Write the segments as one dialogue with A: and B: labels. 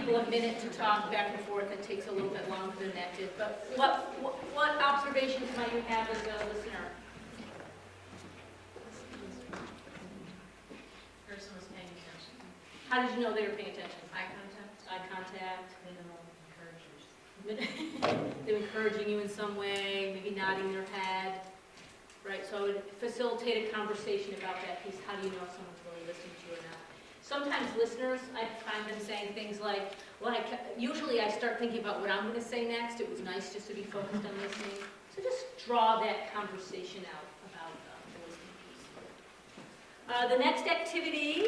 A: people a minute to talk back and forth. It takes a little bit longer than that did. But what observations might you have as a listener?
B: Person was paying attention.
A: How did you know they were paying attention?
B: Eye contact.
A: Eye contact.
B: Encouragers.
A: They're encouraging you in some way, maybe nodding their head. Right, so it would facilitate a conversation about that piece. How do you know if someone's really listening to you or not? Sometimes listeners, I find them saying things like, well, usually I start thinking about what I'm going to say next. It was nice just to be focused on listening. So just draw that conversation out about the listening piece. The next activity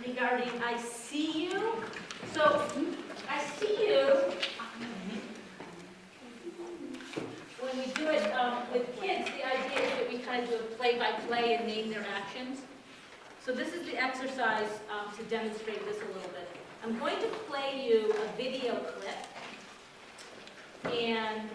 A: regarding I see you. So I see you. When we do it with kids, the idea is that we kind of do a play-by-play and name their actions. So this is the exercise to demonstrate this a little bit. I'm going to play you a video clip, and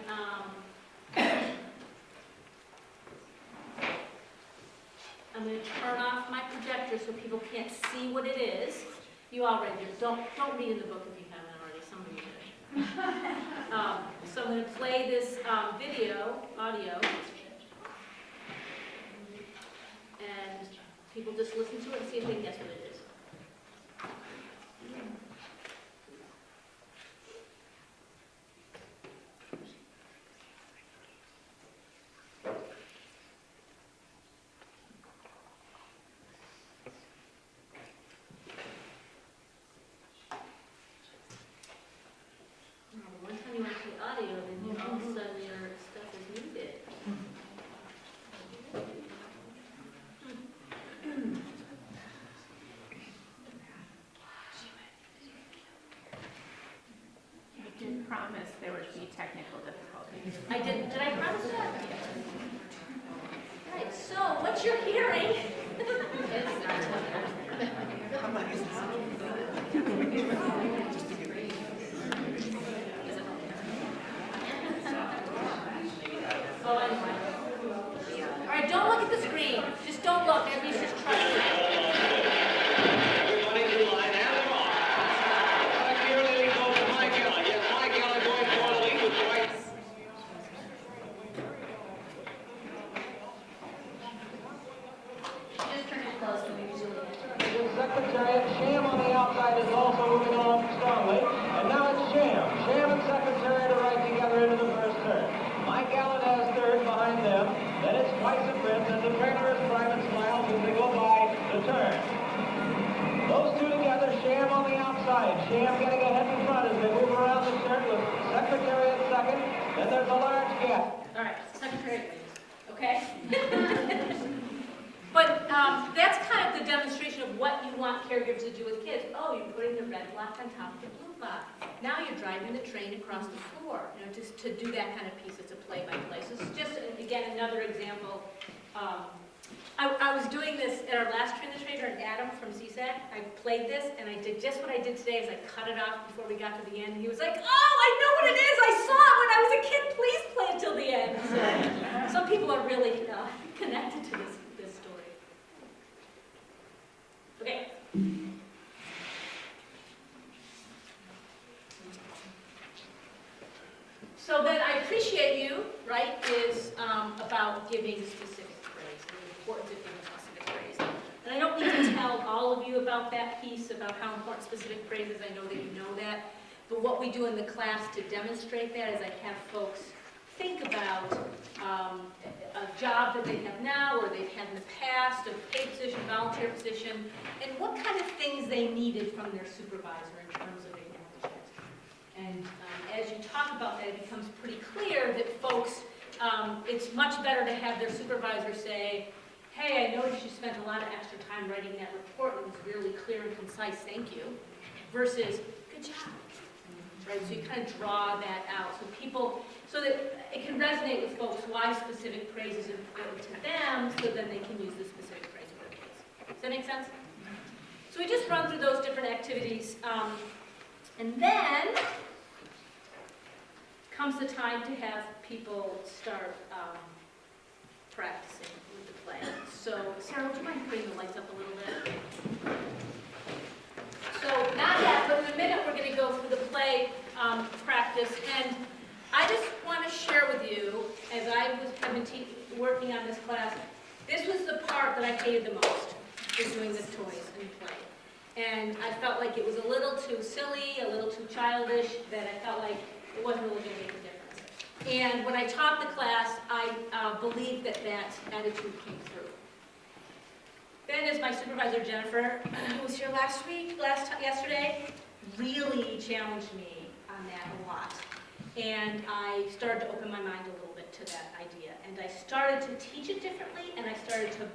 A: I'm going to turn off my projector so people can't see what it is. You all read it. Don't read in the book if you haven't already. Some of you did. So I'm going to play this audio, and people just listen to it and see if they can guess what it is. One time you watch the audio, then all of a sudden your stuff is muted.
C: I did promise there would be technical difficulties.
A: I did. Did I promise that? Right. So what you're hearing. Oh, anyway. All right. Don't look at the screen. Just don't look. Everybody's just trying to.
D: Everybody in line and rock. Here leading goes to Mike Allen. Yes, Mike Allen going for the lead with right.
A: Just turn it close when we usually.
D: The Secretariat, Sham on the outside is also moving along strongly. And now it's Sham. Sham and Secretariat are right together into the first turn. Mike Allen has third behind them. Then it's Twice a Prince and the trainer is Private Smiles as they go by the turn. Those two together, Sham on the outside. Sham getting ahead in front as they move around the turn with Secretariat second. Then there's a large gap.
A: All right, Secretary, okay? But that's kind of the demonstration of what you want caregivers to do with kids. Oh, you're putting the red block on top of the blue block. Now you're driving the train across the floor. You know, just to do that kind of piece, it's a play-by-play. So this is just, again, another example. I was doing this at our last Train the Trainer, and Adam from CSAC, I played this, and I did just what I did today is I cut it off before we got to the end. He was like, oh, I know what it is. I saw it when I was a kid. Please play it till the end. So some people are really connected to this story. Okay. So then I appreciate you, right, is about giving specific praise, the importance of giving specific praise. And I don't need to tell all of you about that piece, about how important specific praise is. I know that you know that. But what we do in the class to demonstrate that is I have folks think about a job that they have now or they've had in the past, a paid position, volunteer position, and what kind of things they needed from their supervisor in terms of acknowledgement. And as you talk about that, it becomes pretty clear that folks, it's much better to have their supervisor say, hey, I noticed you spent a lot of extra time writing that report. It was really clear and concise, thank you, versus, good job. Right, so you kind of draw that out so that it can resonate with folks why specific praise is important to them, so then they can use the specific praise for their kids. Does that make sense? So we just run through those different activities, and then comes the time to have people start practicing with the play. So Sarah, would you mind putting the lights up a little bit? So not yet, but in a minute we're going to practice, and I just want to share with you, as have been working on this class, this was the part that I hated the most, was doing with toys and play. And I felt like it was a little too silly, a little too childish, that I felt like it wasn't really going to make a difference. And when I taught the class, I believed that that attitude came through. Then, as my supervisor Jennifer, who was here yesterday, really challenged me on that a lot. And I started to open my mind a little bit to that idea. And I started to teach it differently, and I started to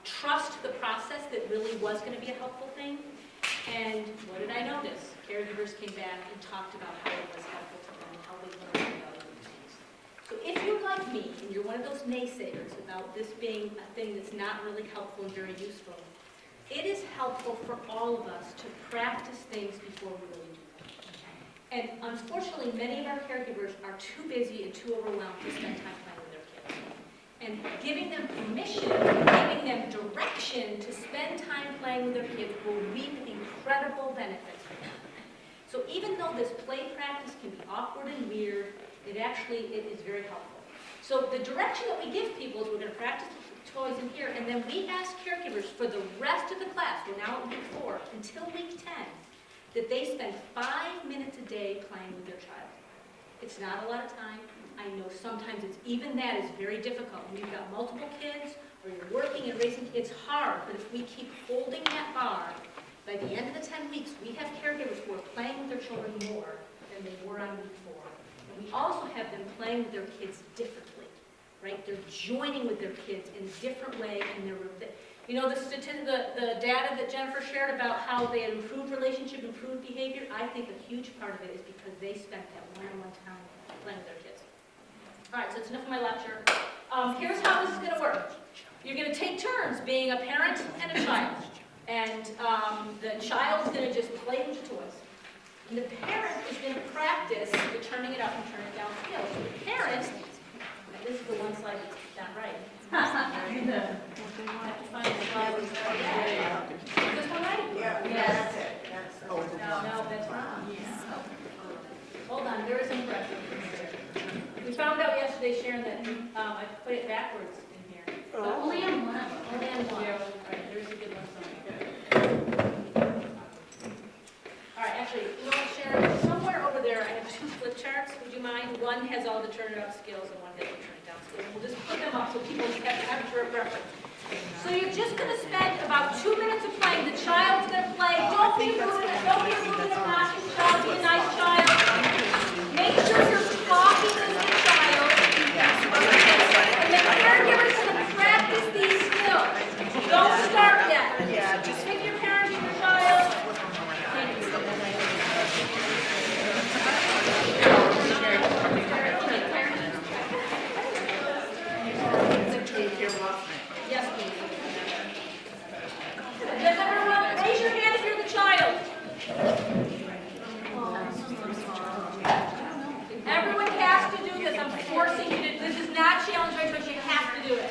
A: trust the process that really was going to be a helpful thing. And what did I notice? Caregivers came back and talked about how it was helpful to them, how they learned about other things. So if you're like me, and you're one of those naysayers about this being a thing that's not really helpful and very useful, it is helpful for all of us to practice things before we really do them. And unfortunately, many of our caregivers are too busy and too overwhelmed to spend time playing with their kids. And giving them permission, giving them direction to spend time playing with their kids will reap incredible benefits for them. So even though this play practice can be awkward and weird, it is very helpful. So the direction that we give people is we're going to practice toys in here, and then we ask caregivers for the rest of the class, we're now at week 4, until week 10, that they spend 5 minutes a day playing with their child. It's not a lot of time. I know sometimes even that is very difficult. When you've got multiple kids, or you're working and raising, it's hard, but if we keep holding that bar, by the end of the 10 weeks, we have caregivers who are playing with their children more than they were on week 4. And we also have them playing with their kids differently, right? They're joining with their kids in a different way, and you know, the data that Jennifer shared about how they had improved relationship, improved behavior, I think a huge part of it is because they spent that one-on-one time playing with their kids. All right, so it's enough of my lecture. Here's how this is going to work. You're going to take turns being a parent and a child. And the child is going to just play with the toys. And the parent is going to practice the turning it up and turning it down skills. So the parent, and this is the one slide that's not right. Is this one right?
E: Yeah,
B: Yes.
E: that's it.
B: Oh,
A: No, that's wrong. Hold on, there is incorrect. We found out yesterday, Sharon, that I put it backwards in here.
B: Only on one.
A: Only on one. Right, there's a good one somewhere. All right, actually, you know what, Sharon? Somewhere over there, I have 2 flip charts. Would you mind? One has all the turn it up skills, and one has the turn it down skills. We'll just put them up so people have for a reference. So you're just going to spend about 2 minutes of playing. The child's going to play. Don't be rude. Don't be rude and obnoxious child. Be a nice child. Make sure you're talking with the child. And the caregiver's going to practice these skills. Don't start yet. Just pick your parent and your child. Thank you. Yes, please. Does everyone raise your hand if you're the child? Everyone has to do this. I'm forcing you to. This is not challenge right, but you have to do it.